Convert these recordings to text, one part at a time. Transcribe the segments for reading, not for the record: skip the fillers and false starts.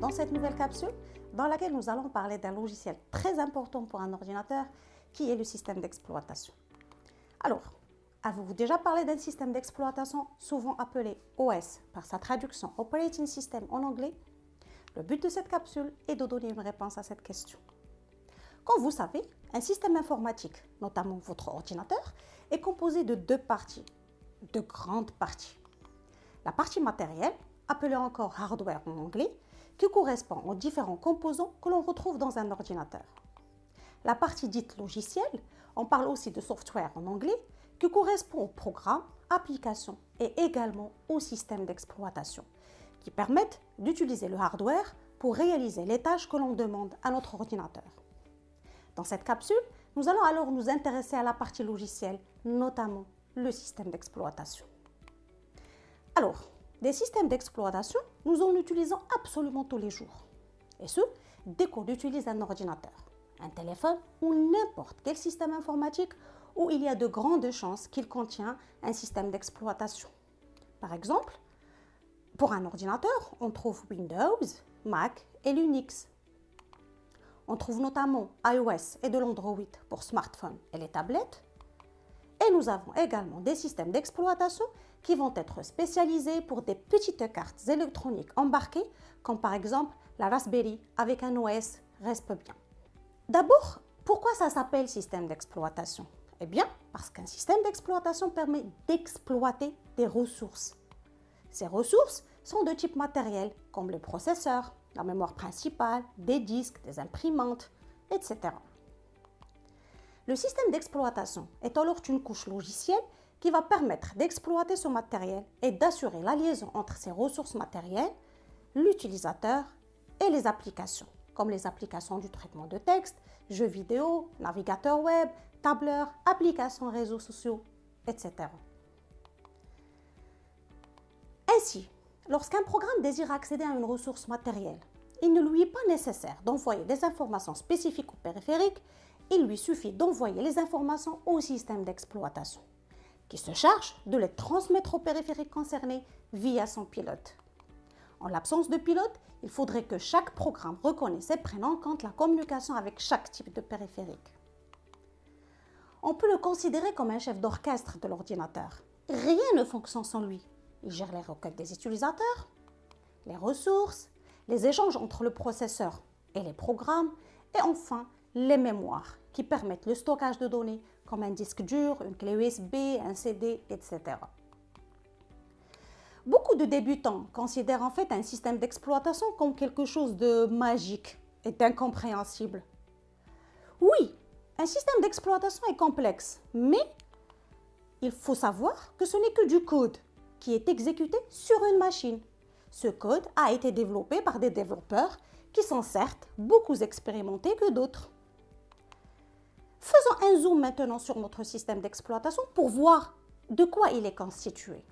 dans cette nouvelle capsule dans laquelle nous allons parler d'un logiciel très important pour un ordinateur qui est le système d'exploitation. Alors, avez-vous déjà parlé d'un système d'exploitation souvent appelé OS par sa traduction Operating System en anglais? Le but de cette capsule est de donner une réponse à cette question. Comme vous savez, un système informatique, notamment votre ordinateur, est composé de deux parties, de grandes parties. La partie matérielle, appelée encore hardware en anglais, qui correspond aux différents composants que l'on retrouve dans un ordinateur. La partie dite logicielle, on parle aussi de software en anglais, qui correspond aux programmes, applications et également aux systèmes d'exploitation, qui permettent d'utiliser le hardware pour réaliser les tâches que l'on demande à notre ordinateur. Dans cette capsule, nous allons alors nous intéresser à la partie logicielle, notamment le système d'exploitation. Alors, des systèmes d'exploitation, nous en utilisons absolument tous les jours. Et ce, dès qu'on utilise un ordinateur, un téléphone ou n'importe quel système informatique où il y a de grandes chances qu'il contient un système d'exploitation. Par exemple, pour un ordinateur, on trouve Windows, Mac et Linux. On trouve notamment iOS et de l'Android pour smartphones et les tablettes. Et nous avons également des systèmes d'exploitation qui vont être spécialisés pour des petites cartes électroniques embarquées, comme par exemple la Raspberry avec un OS Raspbian. D'abord, pourquoi ça s'appelle système d'exploitation? Eh bien, parce qu'un système d'exploitation permet d'exploiter des ressources. Ces ressources sont de type matériel, comme le processeur, la mémoire principale, des disques, des imprimantes, etc. Le système d'exploitation est alors une couche logicielle qui va permettre d'exploiter ce matériel et d'assurer la liaison entre ces ressources matérielles, l'utilisateur et les applications, comme les applications du traitement de texte, jeux vidéo, navigateur web, tableur, applications réseaux sociaux, etc. Ainsi, lorsqu'un programme désire accéder à une ressource matérielle, il ne lui est pas nécessaire d'envoyer des informations spécifiques au périphérique, il lui suffit d'envoyer les informations au système d'exploitation, qui se charge de les transmettre au périphérique concerné via son pilote. En l'absence de pilote, il faudrait que chaque programme reconnaisse et prenne en compte la communication avec chaque type de périphérique. On peut le considérer comme un chef d'orchestre de l'ordinateur. Rien ne fonctionne sans lui. Il gère les requêtes des utilisateurs, les ressources, les échanges entre le processeur et les programmes, et enfin les mémoires qui permettent le stockage de données comme un disque dur, une clé USB, un CD, etc. Beaucoup de débutants considèrent en fait un système d'exploitation comme quelque chose de magique et d'incompréhensible. Oui, un système d'exploitation est complexe, mais il faut savoir que ce n'est que du code qui est exécuté sur une machine. Ce code a été développé par des développeurs qui sont certes beaucoup expérimentés que d'autres. Faisons un zoom maintenant sur notre système d'exploitation pour voir de quoi il est constitué.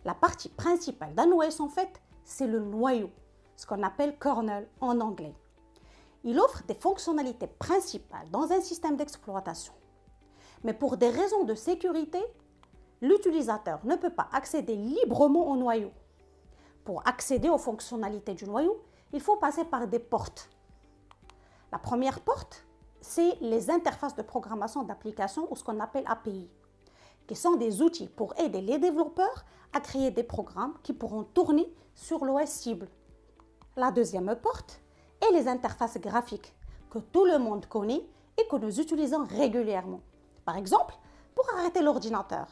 La partie principale d'un OS en fait, c'est le noyau, ce qu'on appelle kernel en anglais. Il offre des fonctionnalités principales dans un système d'exploitation. Mais pour des raisons de sécurité, l'utilisateur ne peut pas accéder librement au noyau. Pour accéder aux fonctionnalités du noyau, il faut passer par des portes. La première porte, c'est les interfaces de programmation d'applications ou ce qu'on appelle API, qui sont des outils pour aider les développeurs à créer des programmes qui pourront tourner sur l'OS cible. La deuxième porte est les interfaces graphiques que tout le monde connaît et que nous utilisons régulièrement. Par exemple, pour arrêter l'ordinateur,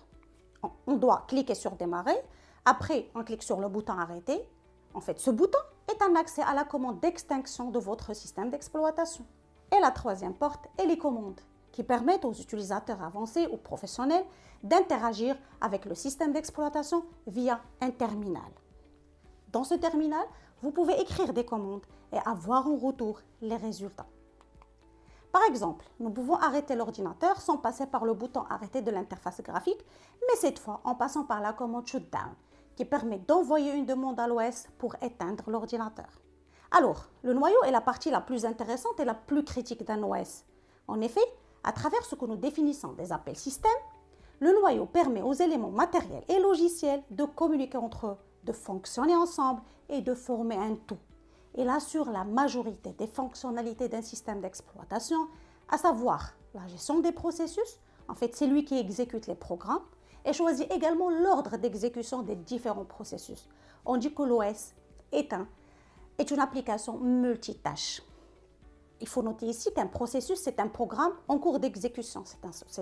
on doit cliquer sur démarrer, après on clique sur le bouton arrêter. En fait, ce bouton est un accès à la commande d'extinction de votre système d'exploitation. Et la troisième porte est les commandes, qui permettent aux utilisateurs avancés ou professionnels d'interagir avec le système d'exploitation via un terminal. Dans ce terminal, vous pouvez écrire des commandes et avoir en retour les résultats. Par exemple, nous pouvons arrêter l'ordinateur sans passer par le bouton arrêter de l'interface graphique, mais cette fois en passant par la commande shutdown, qui permet d'envoyer une demande à l'OS pour éteindre l'ordinateur. Alors, le noyau est la partie la plus intéressante et la plus critique d'un OS. En effet, à travers ce que nous définissons des appels système, le noyau permet aux éléments matériels et logiciels de communiquer entre eux, de fonctionner ensemble et de former un tout. Il assure la majorité des fonctionnalités d'un système d'exploitation, à savoir la gestion des processus. En fait, c'est lui qui exécute les programmes et choisit également l'ordre d'exécution des différents processus. On dit que l'OS est une application multitâche. Il faut noter ici qu'un processus, c'est un programme en cours d'exécution,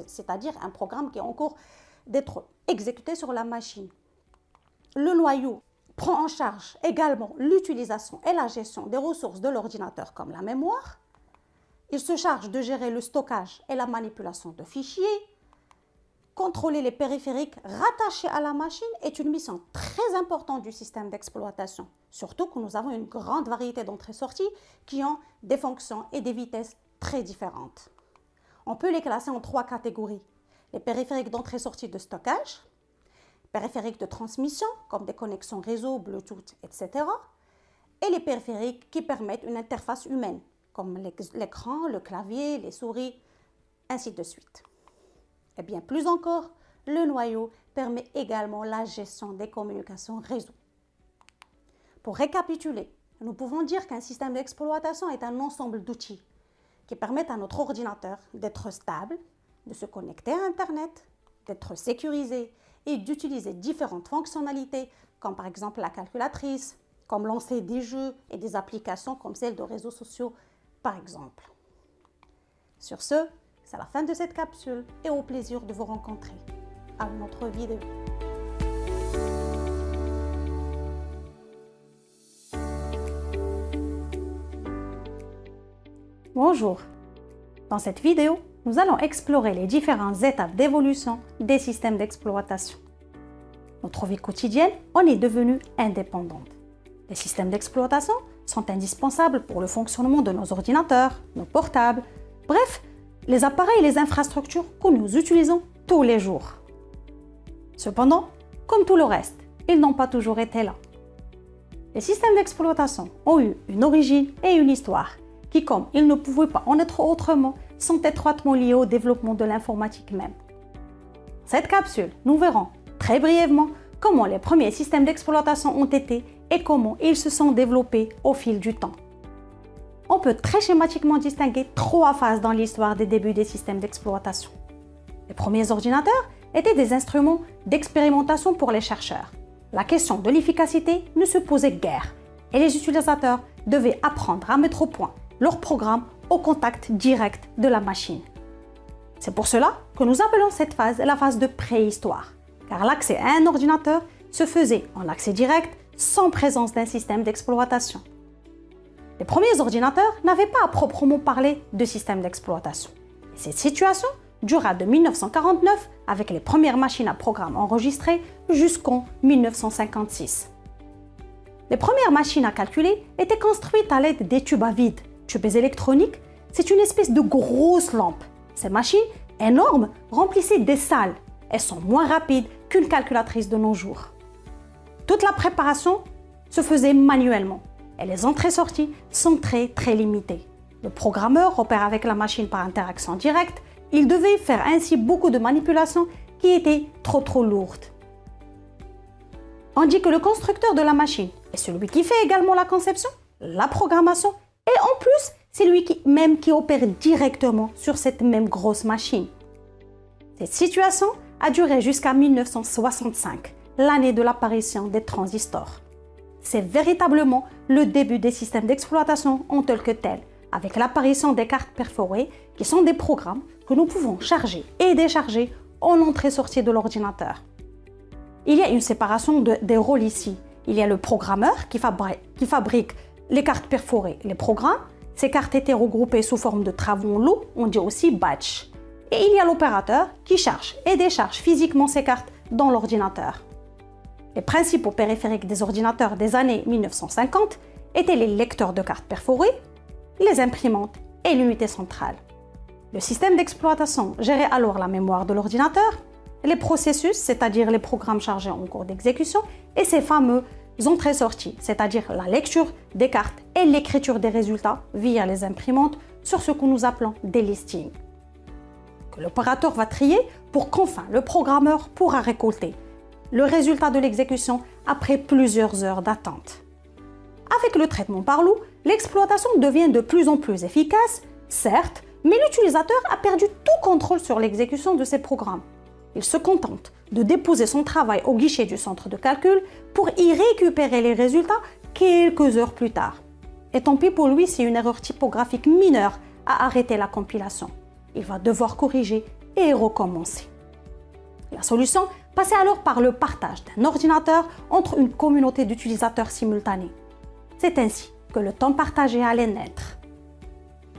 c'est-à-dire un programme qui est en cours d'être exécuté sur la machine. Le noyau prend en charge également l'utilisation et la gestion des ressources de l'ordinateur comme la mémoire. Il se charge de gérer le stockage et la manipulation de fichiers. Contrôler les périphériques rattachés à la machine est une mission très importante du système d'exploitation, surtout que nous avons une grande variété d'entrées-sorties qui ont des fonctions et des vitesses très différentes. On peut les classer en 3 catégories. Les périphériques d'entrée-sortie de stockage, périphériques de transmission comme des connexions réseau, Bluetooth, etc. et les périphériques qui permettent une interface humaine comme l'écran, le clavier, les souris, ainsi de suite. Et bien plus encore, le noyau permet également la gestion des communications réseau. Pour récapituler, nous pouvons dire qu'un système d'exploitation est un ensemble d'outils qui permettent à notre ordinateur d'être stable, de se connecter à Internet, d'être sécurisé et d'utiliser différentes fonctionnalités comme par exemple la calculatrice, comme lancer des jeux et des applications comme celles de réseaux sociaux par exemple. Sur ce, c'est la fin de cette capsule et au plaisir de vous rencontrer à une autre vidéo. Bonjour. Dans cette vidéo, nous allons explorer les différentes étapes d'évolution des systèmes d'exploitation. Notre vie quotidienne en est devenue indépendante. Les systèmes d'exploitation sont indispensables pour le fonctionnement de nos ordinateurs, nos portables, bref, les appareils et les infrastructures que nous utilisons tous les jours. Cependant, comme tout le reste, ils n'ont pas toujours été là. Les systèmes d'exploitation ont eu une origine et une histoire qui, comme ils ne pouvaient pas en être autrement, sont étroitement liés au développement de l'informatique même. Dans cette capsule, nous verrons très brièvement comment les premiers systèmes d'exploitation ont été et comment ils se sont développés au fil du temps. On peut très schématiquement distinguer 3 phases dans l'histoire des débuts des systèmes d'exploitation. Les premiers ordinateurs étaient des instruments d'expérimentation pour les chercheurs. La question de l'efficacité ne se posait guère et les utilisateurs devaient apprendre à mettre au point leur programme au contact direct de la machine. C'est pour cela que nous appelons cette phase la phase de préhistoire, car l'accès à un ordinateur se faisait en accès direct sans présence d'un système d'exploitation. Les premiers ordinateurs n'avaient pas à proprement parler de système d'exploitation. Cette situation dura de 1949 avec les premières machines à programme enregistrées jusqu'en 1956. Les premières machines à calculer étaient construites à l'aide des tubes à vide. Tubes électroniques, c'est une espèce de grosse lampe. Ces machines énormes remplissaient des salles et sont moins rapides qu'une calculatrice de nos jours. Toute la préparation se faisait manuellement et les entrées-sorties sont très limitées. Le programmeur opère avec la machine par interaction directe. Il devait faire ainsi beaucoup de manipulations qui étaient trop lourdes. On dit que le constructeur de la machine est celui qui fait également la conception, la programmation et en plus, c'est lui qui opère directement sur cette même grosse machine. Cette situation a duré jusqu'à 1965, l'année de l'apparition des transistors. C'est véritablement le début des systèmes d'exploitation en tel que tel, avec l'apparition des cartes perforées qui sont des programmes que nous pouvons charger et décharger en entrée-sortie de l'ordinateur. Il y a une séparation des rôles ici. Il y a le programmeur qui fabrique les cartes perforées, les programmes. Ces cartes étaient regroupées sous forme de travons lourds, on dit aussi batch. Et il y a l'opérateur qui charge et décharge physiquement ces cartes dans l'ordinateur. Les principaux périphériques des ordinateurs des années 1950 étaient les lecteurs de cartes perforées, les imprimantes et l'unité centrale. Le système d'exploitation gérait alors la mémoire de l'ordinateur, les processus, c'est-à-dire les programmes chargés en cours d'exécution, et ces fameux entrées-sorties, c'est-à-dire la lecture des cartes et l'écriture des résultats via les imprimantes sur ce que nous appelons des listings, que l'opérateur va trier pour qu'enfin le programmeur pourra récolter le résultat de l'exécution après plusieurs heures d'attente. Avec le traitement par l'eau, l'exploitation devient de plus en plus efficace, certes, mais l'utilisateur a perdu tout contrôle sur l'exécution de ses programmes. Il se contente de déposer son travail au guichet du centre de calcul pour y récupérer les résultats quelques heures plus tard. Et tant pis pour lui si une erreur typographique mineure a arrêté la compilation. Il va devoir corriger et recommencer. La solution passait alors par le partage d'un ordinateur entre une communauté d'utilisateurs simultanés. C'est ainsi que le temps partagé allait naître.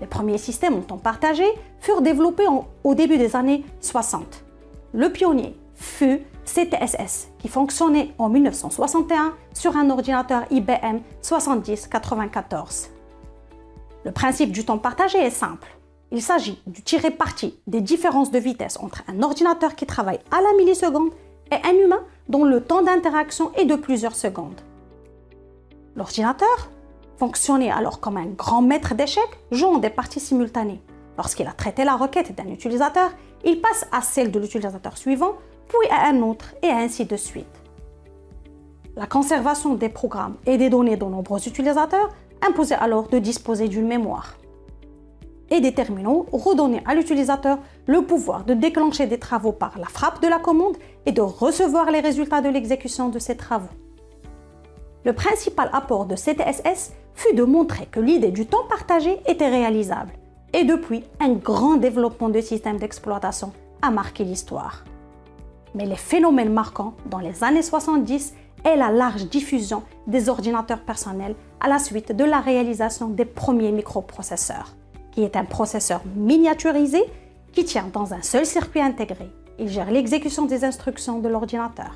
Les premiers systèmes en temps partagé furent développés au début des années 60. Le pionnier fut CTSS, qui fonctionnait en 1961 sur un ordinateur IBM 7094. Le principe du temps partagé est simple. Il s'agit de tirer parti des différences de vitesse entre un ordinateur qui travaille à la milliseconde et un humain dont le temps d'interaction est de plusieurs secondes. L'ordinateur fonctionnait alors comme un grand maître d'échecs jouant des parties simultanées. Lorsqu'il a traité la requête d'un utilisateur, il passe à celle de l'utilisateur suivant, puis à un autre, et ainsi de suite. La conservation des programmes et des données de nombreux utilisateurs imposait alors de disposer d'une mémoire. Et des terminaux redonnaient à l'utilisateur le pouvoir de déclencher des travaux par la frappe de la commande et de recevoir les résultats de l'exécution de ces travaux. Le principal apport de CTSS fut de montrer que l'idée du temps partagé était réalisable. Et depuis, un grand développement de systèmes d'exploitation a marqué l'histoire. Mais les phénomènes marquants dans les années 70 est la large diffusion des ordinateurs personnels à la suite de la réalisation des premiers microprocesseurs, qui est un processeur miniaturisé qui tient dans un seul circuit intégré. Il gère l'exécution des instructions de l'ordinateur.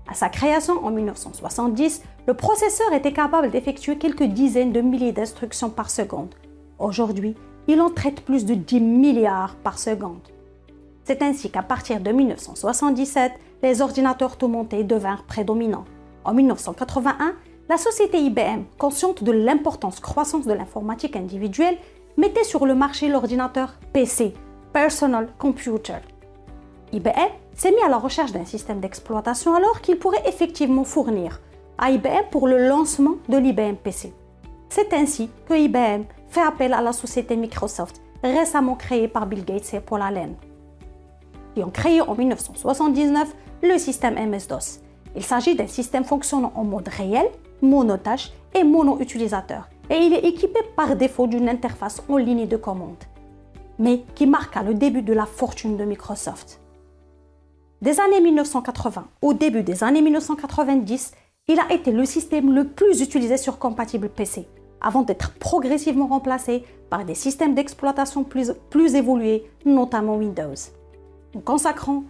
À sa création en 1970, le processeur était capable d'effectuer quelques dizaines de milliers d'instructions par seconde. Aujourd'hui, il en traite plus de 10 milliards par seconde. C'est ainsi qu'à partir de 1977, les ordinateurs tout montés devinrent prédominants. En 1981, la société IBM, consciente de l'importance croissante de l'informatique individuelle, mettait sur le marché l'ordinateur PC, Personal Computer. IBM s'est mis à la recherche d'un système d'exploitation alors qu'il pourrait effectivement fournir à IBM pour le lancement de l'IBM PC. C'est ainsi que IBM fait appel à la société Microsoft, récemment créée par Bill Gates et Paul Allen, qui ont créé en 1979 le système MS-DOS. Il s'agit d'un système fonctionnant en mode réel, monotâche et mono-utilisateur, et il est équipé par défaut d'une interface en ligne de commande, mais qui marqua le début de la fortune de Microsoft. Des années 1980 au début des années 1990, il a été le système le plus utilisé sur compatible PC, avant d'être progressivement remplacé par des systèmes d'exploitation plus évolués, notamment Windows. Nous consacrons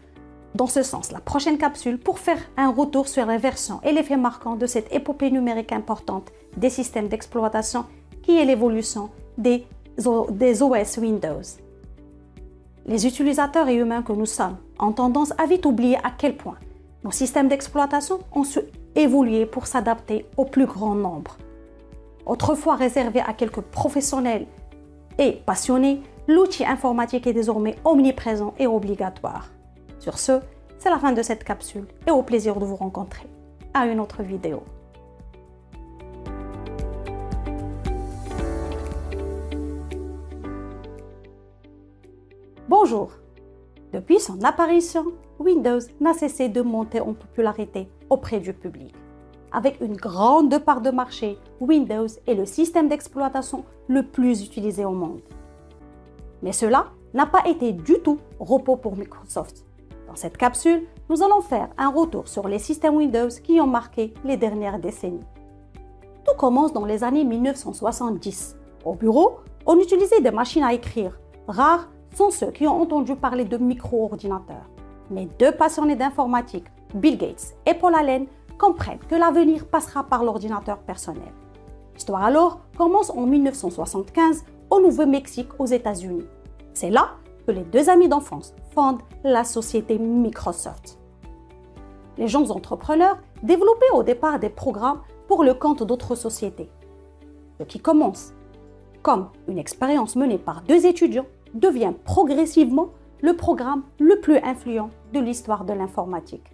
dans ce sens la prochaine capsule pour faire un retour sur les versions et l'effet marquant de cette épopée numérique importante des systèmes d'exploitation qui est l'évolution des OS Windows. Les utilisateurs et humains que nous sommes ont tendance à vite oublier à quel point nos systèmes d'exploitation ont su évoluer pour s'adapter au plus grand nombre. Autrefois réservé à quelques professionnels et passionnés, l'outil informatique est désormais omniprésent et obligatoire. Sur ce, c'est la fin de cette capsule et au plaisir de vous rencontrer à une autre vidéo. Bonjour! Depuis son apparition, Windows n'a cessé de monter en popularité auprès du public. Avec une grande part de marché, Windows est le système d'exploitation le plus utilisé au monde. Mais cela n'a pas été du tout repos pour Microsoft. Dans cette capsule, nous allons faire un retour sur les systèmes Windows qui ont marqué les dernières décennies. Tout commence dans les années 1970. Au bureau, on utilisait des machines à écrire. Rares sont ceux qui ont entendu parler de micro-ordinateurs. Mais deux passionnés d'informatique, Bill Gates et Paul Allen, comprennent que l'avenir passera par l'ordinateur personnel. L'histoire alors commence en 1975 au Nouveau-Mexique aux États-Unis. C'est là que les deux amis d'enfance fondent la société Microsoft. Les jeunes entrepreneurs développaient au départ des programmes pour le compte d'autres sociétés. Ce qui commence comme une expérience menée par deux étudiants devient progressivement le programme le plus influent de l'histoire de l'informatique.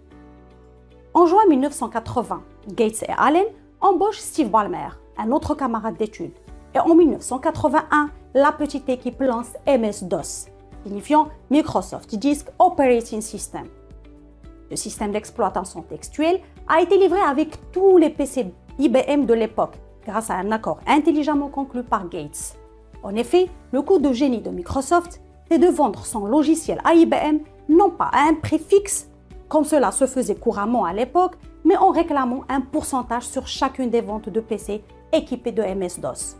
En juin 1980, Gates et Allen embauche Steve Ballmer, un autre camarade d'études. Et en 1981, la petite équipe lance MS-DOS, signifiant Microsoft Disk Operating System. Le système d'exploitation textuelle a été livré avec tous les PC IBM de l'époque, grâce à un accord intelligemment conclu par Gates. En effet, le coup de génie de Microsoft est de vendre son logiciel à IBM non pas à un prix fixe, comme cela se faisait couramment à l'époque, mais en réclamant un pourcentage sur chacune des ventes de PC équipés de MS-DOS.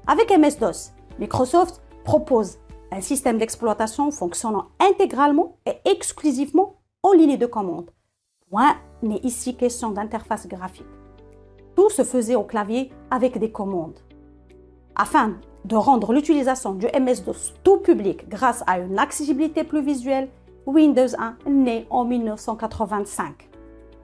Avec MS-DOS, Microsoft propose un système d'exploitation fonctionnant intégralement et exclusivement en ligne de commande. Point n'est ici question d'interface graphique. Tout se faisait au clavier avec des commandes. Afin de rendre l'utilisation du MS-DOS tout public grâce à une accessibilité plus visuelle, Windows 1 naît en 1985,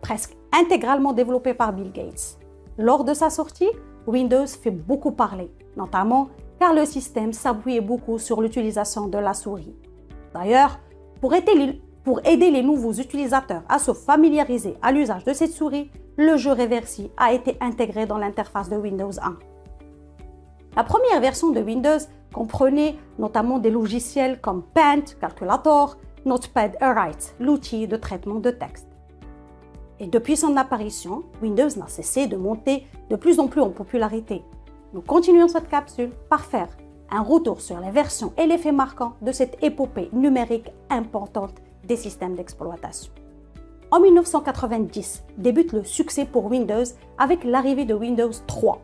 presque intégralement développé par Bill Gates. Lors de sa sortie, Windows fait beaucoup parler, notamment car le système s'appuyait beaucoup sur l'utilisation de la souris. D'ailleurs, pour aider les nouveaux utilisateurs à se familiariser à l'usage de cette souris, le jeu Reversi a été intégré dans l'interface de Windows 1. La première version de Windows comprenait notamment des logiciels comme Paint, Calculator, Notepad & Write, l'outil de traitement de texte. Et depuis son apparition, Windows n'a cessé de monter de plus en plus en popularité. Nous continuons cette capsule par faire un retour sur les versions et les faits marquants de cette épopée numérique importante des systèmes d'exploitation. En 1990, débute le succès pour Windows avec l'arrivée de Windows 3,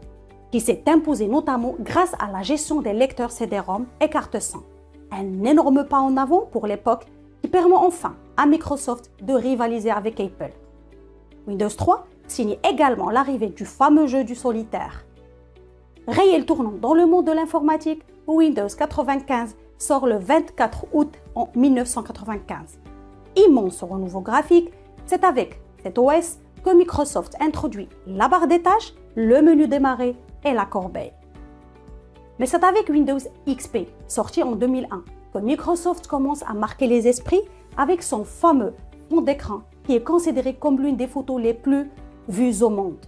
qui s'est imposé notamment grâce à la gestion des lecteurs CD-ROM et cartes SIM. Un énorme pas en avant pour l'époque qui permet enfin à Microsoft de rivaliser avec Apple. Windows 3 signe également l'arrivée du fameux jeu du solitaire. Réel tournant dans le monde de l'informatique, Windows 95 sort le 24 août en 1995. Immense renouveau graphique, c'est avec cet OS que Microsoft introduit la barre des tâches, le menu démarrer et la corbeille. Mais c'est avec Windows XP, sorti en 2001, que Microsoft commence à marquer les esprits avec son fameux fond d'écran qui est considéré comme l'une des photos les plus vues au monde.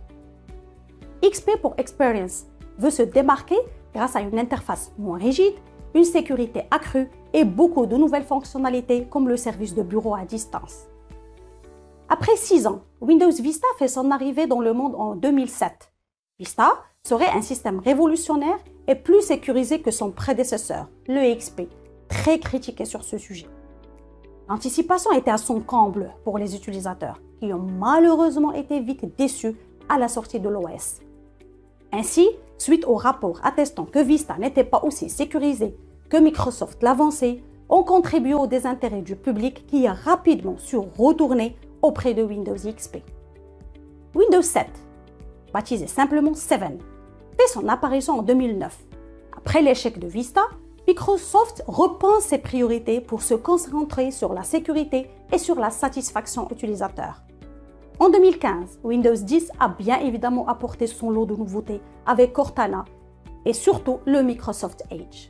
XP pour Experience veut se démarquer grâce à une interface moins rigide, une sécurité accrue et beaucoup de nouvelles fonctionnalités comme le service de bureau à distance. Après 6 ans, Windows Vista fait son arrivée dans le monde en 2007. Vista serait un système révolutionnaire et plus sécurisé que son prédécesseur, le XP, très critiqué sur ce sujet. L'anticipation était à son comble pour les utilisateurs, qui ont malheureusement été vite déçus à la sortie de l'OS. Ainsi, suite au rapport attestant que Vista n'était pas aussi sécurisé que Microsoft l'avançait, ont contribué au désintérêt du public qui a rapidement su retourner auprès de Windows XP. Windows 7, baptisé simplement 7, fait son apparition en 2009. Après l'échec de Vista, Microsoft repense ses priorités pour se concentrer sur la sécurité et sur la satisfaction utilisateur. En 2015, Windows 10 a bien évidemment apporté son lot de nouveautés avec Cortana et surtout le Microsoft Edge.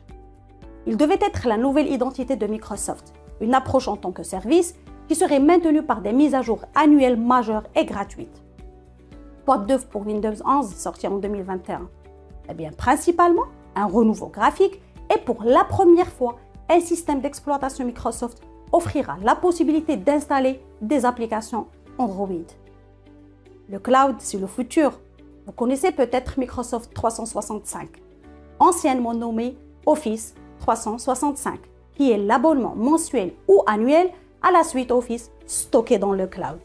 Il devait être la nouvelle identité de Microsoft, une approche en tant que service qui serait maintenue par des mises à jour annuelles majeures et gratuites. Quoi d'œuvre pour Windows 11 sorti en 2021? Eh bien, principalement un renouveau graphique et pour la première fois, un système d'exploitation Microsoft offrira la possibilité d'installer des applications Android. Le cloud, c'est le futur. Vous connaissez peut-être Microsoft 365, anciennement nommé Office 365, qui est l'abonnement mensuel ou annuel à la suite Office stockée dans le cloud.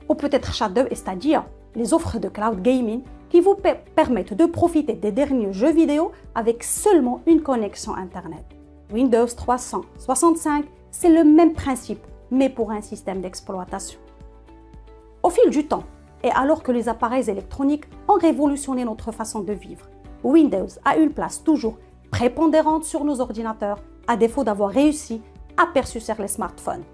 Ou peut-être Shadow et Stadia, les offres de cloud gaming qui vous permettent de profiter des derniers jeux vidéo avec seulement une connexion Internet. Windows 365, c'est le même principe, mais pour un système d'exploitation. Au fil du temps, et alors que les appareils électroniques ont révolutionné notre façon de vivre, Windows a une place toujours prépondérante sur nos ordinateurs, à défaut d'avoir réussi à percer les smartphones.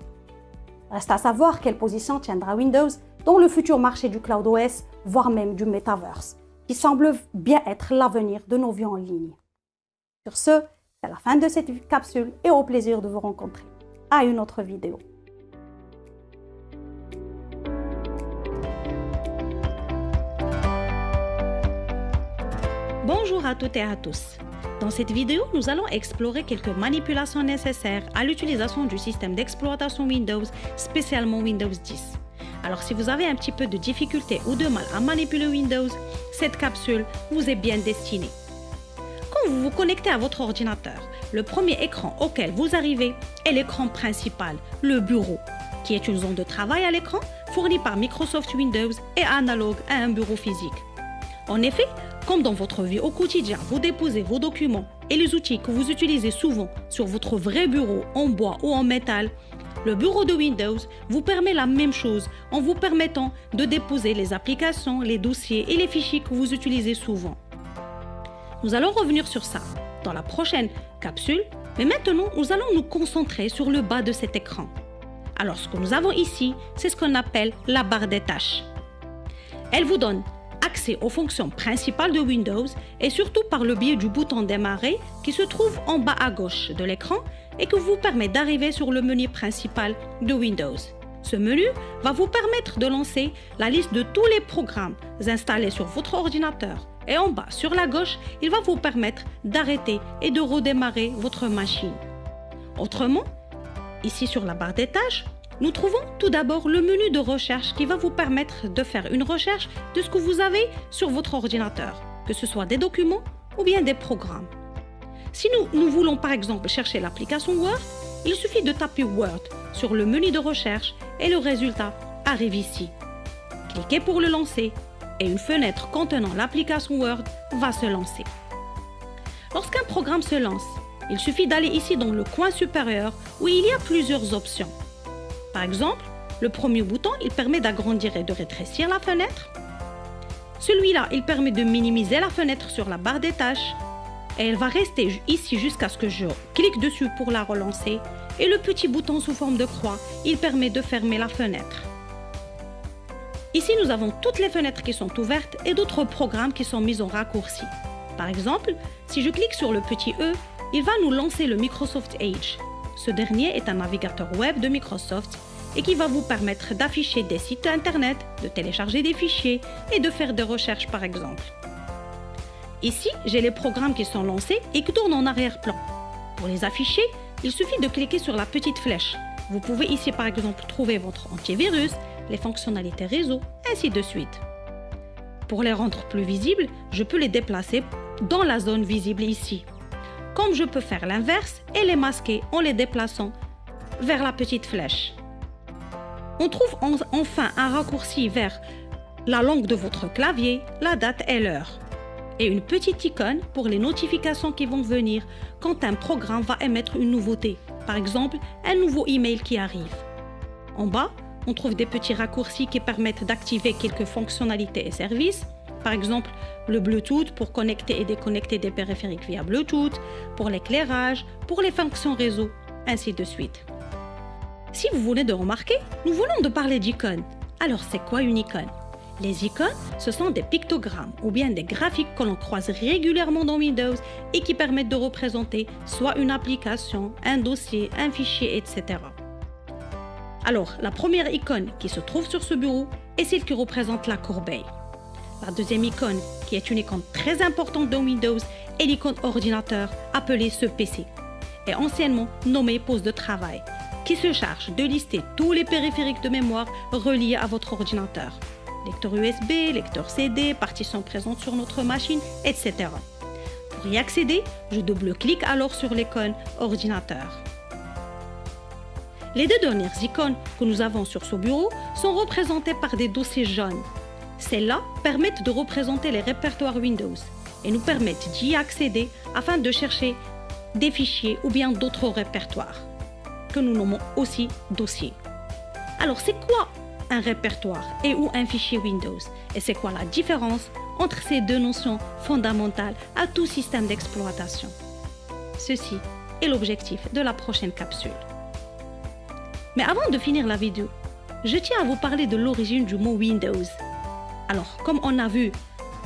Reste à savoir quelle position tiendra Windows dans le futur marché du Cloud OS, voire même du Metaverse, qui semble bien être l'avenir de nos vies en ligne. Sur ce, c'est la fin de cette capsule et au plaisir de vous rencontrer. À une autre vidéo. Bonjour à toutes et à tous. Dans cette vidéo, nous allons explorer quelques manipulations nécessaires à l'utilisation du système d'exploitation Windows, spécialement Windows 10. Alors si vous avez un petit peu de difficulté ou de mal à manipuler Windows, cette capsule vous est bien destinée. Quand vous vous connectez à votre ordinateur, le premier écran auquel vous arrivez est l'écran principal, le bureau, qui est une zone de travail à l'écran fournie par Microsoft Windows et analogue à un bureau physique. En effet, comme dans votre vie au quotidien, vous déposez vos documents et les outils que vous utilisez souvent sur votre vrai bureau en bois ou en métal, le bureau de Windows vous permet la même chose en vous permettant de déposer les applications, les dossiers et les fichiers que vous utilisez souvent. Nous allons revenir sur ça dans la prochaine capsule, mais maintenant nous allons nous concentrer sur le bas de cet écran. Alors ce que nous avons ici, c'est ce qu'on appelle la barre des tâches. Elle vous donne accès aux fonctions principales de Windows et surtout par le biais du bouton démarrer qui se trouve en bas à gauche de l'écran et qui vous permet d'arriver sur le menu principal de Windows. Ce menu va vous permettre de lancer la liste de tous les programmes installés sur votre ordinateur et en bas sur la gauche, il va vous permettre d'arrêter et de redémarrer votre machine. Autrement, ici sur la barre des tâches, nous trouvons tout d'abord le menu de recherche qui va vous permettre de faire une recherche de ce que vous avez sur votre ordinateur, que ce soit des documents ou bien des programmes. Si nous voulons par exemple chercher l'application Word, il suffit de taper Word sur le menu de recherche et le résultat arrive ici. Cliquez pour le lancer et une fenêtre contenant l'application Word va se lancer. Lorsqu'un programme se lance, il suffit d'aller ici dans le coin supérieur où il y a plusieurs options. Par exemple, le premier bouton, il permet d'agrandir et de rétrécir la fenêtre. Celui-là, il permet de minimiser la fenêtre sur la barre des tâches. Et elle va rester ici jusqu'à ce que je clique dessus pour la relancer. Et le petit bouton sous forme de croix, il permet de fermer la fenêtre. Ici, nous avons toutes les fenêtres qui sont ouvertes et d'autres programmes qui sont mis en raccourci. Par exemple, si je clique sur le petit E, il va nous lancer le Microsoft Edge. Ce dernier est un navigateur web de Microsoft et qui va vous permettre d'afficher des sites internet, de télécharger des fichiers et de faire des recherches par exemple. Ici, j'ai les programmes qui sont lancés et qui tournent en arrière-plan. Pour les afficher, il suffit de cliquer sur la petite flèche. Vous pouvez ici par exemple trouver votre antivirus, les fonctionnalités réseau, ainsi de suite. Pour les rendre plus visibles, je peux les déplacer dans la zone visible ici. Comme je peux faire l'inverse et les masquer en les déplaçant vers la petite flèche. On trouve enfin un raccourci vers la langue de votre clavier, la date et l'heure. Et une petite icône pour les notifications qui vont venir quand un programme va émettre une nouveauté. Par exemple, un nouveau email qui arrive. En bas, on trouve des petits raccourcis qui permettent d'activer quelques fonctionnalités et services. Par exemple, le Bluetooth pour connecter et déconnecter des périphériques via Bluetooth, pour l'éclairage, pour les fonctions réseau, ainsi de suite. Si vous venez de remarquer, nous venons de parler d'icônes. Alors c'est quoi une icône? Les icônes, ce sont des pictogrammes ou bien des graphiques que l'on croise régulièrement dans Windows et qui permettent de représenter soit une application, un dossier, un fichier, etc. Alors, la première icône qui se trouve sur ce bureau est celle qui représente la corbeille. La deuxième icône, qui est une icône très importante dans Windows, est l'icône ordinateur appelée ce PC, et anciennement nommée pose de travail, qui se charge de lister tous les périphériques de mémoire reliés à votre ordinateur. Lecteur USB, lecteur CD, partitions présentes sur notre machine, etc. Pour y accéder, je double-clique alors sur l'icône ordinateur. Les deux dernières icônes que nous avons sur ce bureau sont représentées par des dossiers jaunes. Celles-là permettent de représenter les répertoires Windows et nous permettent d'y accéder afin de chercher des fichiers ou bien d'autres répertoires, que nous nommons aussi dossiers. Alors c'est quoi un répertoire et ou un fichier Windows? Et c'est quoi la différence entre ces deux notions fondamentales à tout système d'exploitation? Ceci est l'objectif de la prochaine capsule. Mais avant de finir la vidéo, je tiens à vous parler de l'origine du mot Windows. Alors, comme on a vu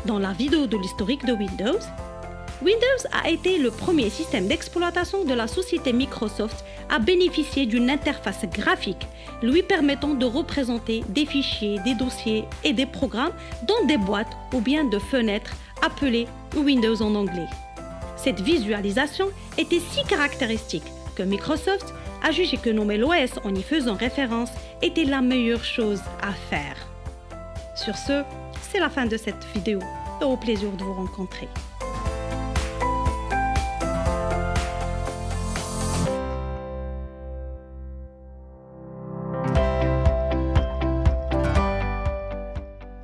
dans la vidéo de l'historique de Windows, Windows a été le premier système d'exploitation de la société Microsoft à bénéficier d'une interface graphique lui permettant de représenter des fichiers, des dossiers et des programmes dans des boîtes ou bien de fenêtres appelées Windows en anglais. Cette visualisation était si caractéristique que Microsoft a jugé que nommer l'OS en y faisant référence était la meilleure chose à faire. Sur ce, c'est la fin de cette vidéo et au plaisir de vous rencontrer.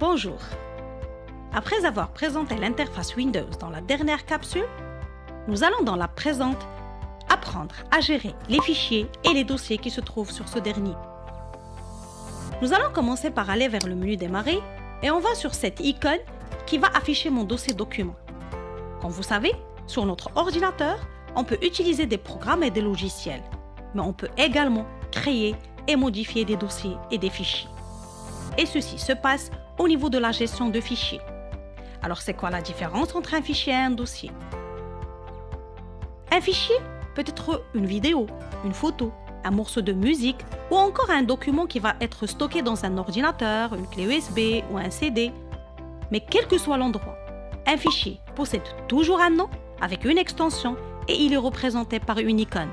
Bonjour. Après avoir présenté l'interface Windows dans la dernière capsule, nous allons dans la présente apprendre à gérer les fichiers et les dossiers qui se trouvent sur ce dernier. Nous allons commencer par aller vers le menu Démarrer et on va sur cette icône qui va afficher mon dossier document. Comme vous savez, sur notre ordinateur, on peut utiliser des programmes et des logiciels, mais on peut également créer et modifier des dossiers et des fichiers. Et ceci se passe au niveau de la gestion de fichiers. Alors, c'est quoi la différence entre un fichier et un dossier? Un fichier peut être une vidéo, une photo, un morceau de musique ou encore un document qui va être stocké dans un ordinateur, une clé USB ou un CD. Mais quel que soit l'endroit, un fichier possède toujours un nom avec une extension et il est représenté par une icône.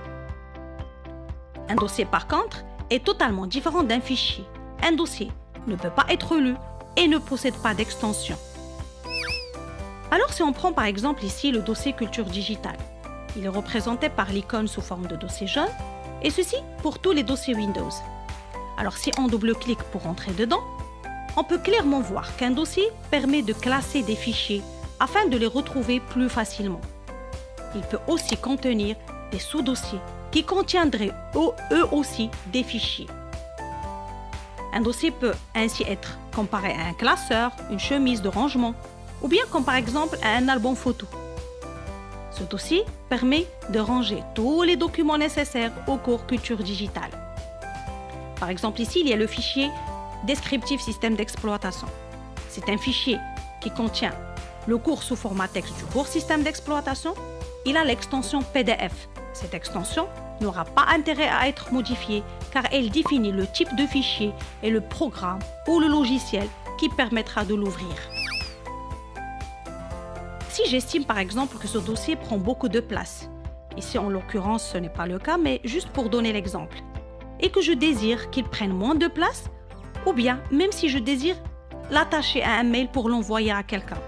Un dossier, par contre, est totalement différent d'un fichier. Un dossier ne peut pas être lu et ne possède pas d'extension. Alors si on prend par exemple ici le dossier culture digitale, il est représenté par l'icône sous forme de dossier jaune et ceci pour tous les dossiers Windows. Alors si on double-clique pour entrer dedans, on peut clairement voir qu'un dossier permet de classer des fichiers afin de les retrouver plus facilement. Il peut aussi contenir des sous-dossiers qui contiendraient eux aussi des fichiers. Un dossier peut ainsi être comparé à un classeur, une chemise de rangement, ou bien comme par exemple à un album photo. Ce dossier permet de ranger tous les documents nécessaires au cours culture digitale. Par exemple ici, il y a le fichier descriptif système d'exploitation. C'est un fichier qui contient le cours sous format texte du cours système d'exploitation. Il a l'extension PDF. Cette extension n'aura pas intérêt à être modifiée car elle définit le type de fichier et le programme ou le logiciel qui permettra de l'ouvrir. Si j'estime par exemple que ce dossier prend beaucoup de place, ici en l'occurrence ce n'est pas le cas mais juste pour donner l'exemple, et que je désire qu'il prenne moins de place, ou bien même si je désire l'attacher à un mail pour l'envoyer à quelqu'un,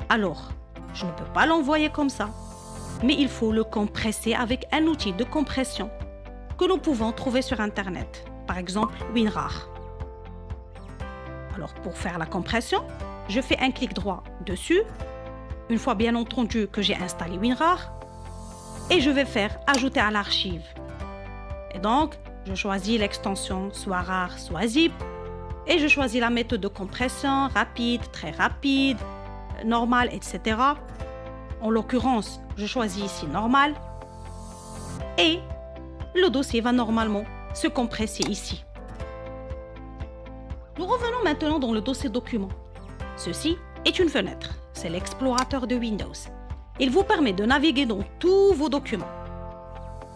alors je ne peux pas l'envoyer comme ça, mais il faut le compresser avec un outil de compression que nous pouvons trouver sur Internet, par exemple WinRAR. Alors pour faire la compression, je fais un clic droit dessus, une fois bien entendu que j'ai installé WinRAR, et je vais faire ajouter à l'archive. Et donc, je choisis l'extension soit RAR, soit ZIP, et je choisis la méthode de compression rapide, très rapide, normale, etc. En l'occurrence, je choisis ici normal, et le dossier va normalement se compresser ici. Nous revenons maintenant dans le dossier document. Ceci est une fenêtre. C'est l'explorateur de Windows. Il vous permet de naviguer dans tous vos documents.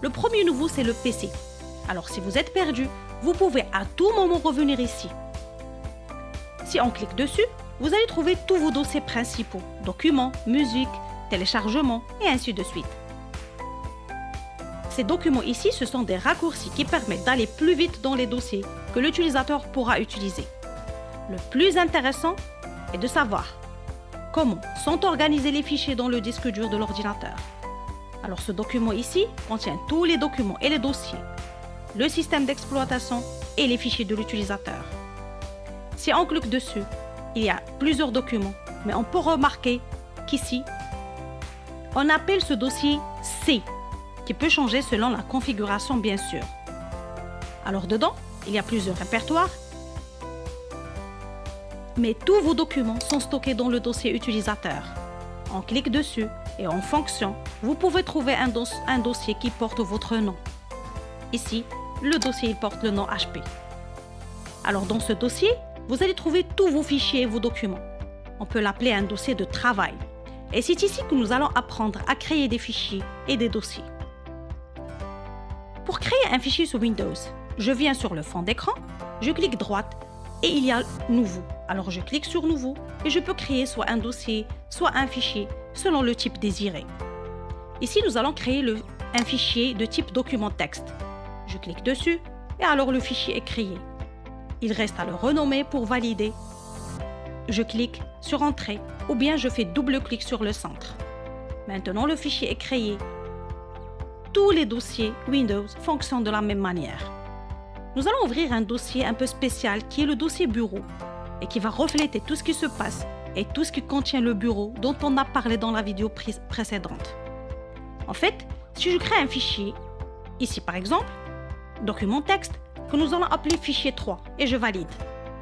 Le premier nouveau, c'est le PC. Alors si vous êtes perdu, vous pouvez à tout moment revenir ici. Si on clique dessus, vous allez trouver tous vos dossiers principaux, documents, musique, téléchargements et ainsi de suite. Ces documents ici, ce sont des raccourcis qui permettent d'aller plus vite dans les dossiers que l'utilisateur pourra utiliser. Le plus intéressant est de savoir comment sont organisés les fichiers dans le disque dur de l'ordinateur. Alors ce document ici contient tous les documents et les dossiers, le système d'exploitation et les fichiers de l'utilisateur. Si on clique dessus, il y a plusieurs documents, mais on peut remarquer qu'ici, on appelle ce dossier C, qui peut changer selon la configuration bien sûr. Alors dedans, il y a plusieurs répertoires, mais tous vos documents sont stockés dans le dossier utilisateur. On clique dessus et en fonction, vous pouvez trouver un dossier qui porte votre nom. Ici, le dossier porte le nom HP. Alors dans ce dossier, vous allez trouver tous vos fichiers et vos documents. On peut l'appeler un dossier de travail. Et c'est ici que nous allons apprendre à créer des fichiers et des dossiers. Pour créer un fichier sous Windows, je viens sur le fond d'écran, je clique droite et il y a Nouveau. Alors je clique sur Nouveau et je peux créer soit un dossier, soit un fichier, selon le type désiré. Ici, nous allons créer un fichier de type document texte. Je clique dessus et alors le fichier est créé. Il reste à le renommer pour valider. Je clique sur Entrée ou bien je fais double-clic sur le centre. Maintenant, le fichier est créé. Tous les dossiers Windows fonctionnent de la même manière. Nous allons ouvrir un dossier un peu spécial qui est le dossier bureau et qui va refléter tout ce qui se passe et tout ce qui contient le bureau dont on a parlé dans la vidéo précédente. En fait, si je crée un fichier, ici par exemple, document texte, que nous allons appeler fichier 3 et je valide,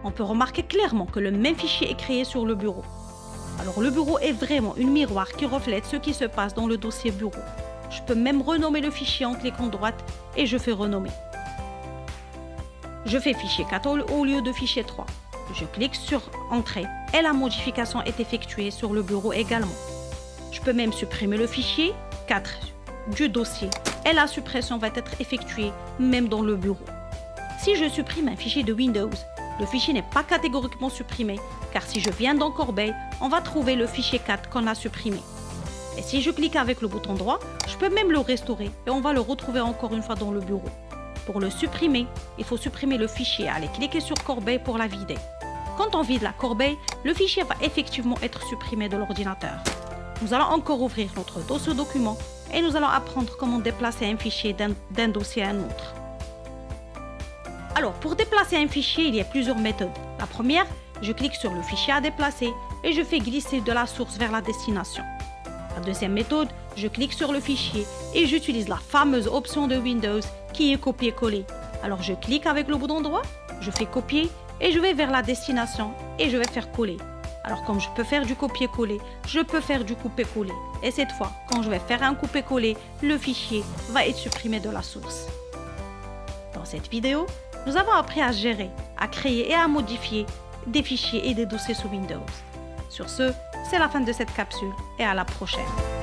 on peut remarquer clairement que le même fichier est créé sur le bureau. Alors le bureau est vraiment une miroir qui reflète ce qui se passe dans le dossier bureau. Je peux même renommer le fichier en cliquant droite et je fais renommer. Je fais fichier 4 au lieu de fichier 3. Je clique sur Entrée et la modification est effectuée sur le bureau également. Je peux même supprimer le fichier 4 du dossier et la suppression va être effectuée même dans le bureau. Si je supprime un fichier de Windows, le fichier n'est pas catégoriquement supprimé car si je viens dans Corbeil, on va trouver le fichier 4 qu'on a supprimé. Et si je clique avec le bouton droit, je peux même le restaurer et on va le retrouver encore une fois dans le bureau. Pour le supprimer, il faut supprimer le fichier. Allez cliquer sur Corbeil pour la vider. Quand on vide la corbeille, le fichier va effectivement être supprimé de l'ordinateur. Nous allons encore ouvrir notre dossier document et nous allons apprendre comment déplacer un fichier d'un dossier à un autre. Alors, pour déplacer un fichier, il y a plusieurs méthodes. La première, je clique sur le fichier à déplacer et je fais glisser de la source vers la destination. La deuxième méthode, je clique sur le fichier et j'utilise la fameuse option de Windows qui est copier-coller. Alors je clique avec le bouton droit, je fais copier et je vais vers la destination et je vais faire coller. Alors comme je peux faire du copier-coller, je peux faire du couper-coller. Et cette fois, quand je vais faire un couper-coller, le fichier va être supprimé de la source. Dans cette vidéo, nous avons appris à gérer, à créer et à modifier des fichiers et des dossiers sous Windows. Sur ce, c'est la fin de cette capsule et à la prochaine.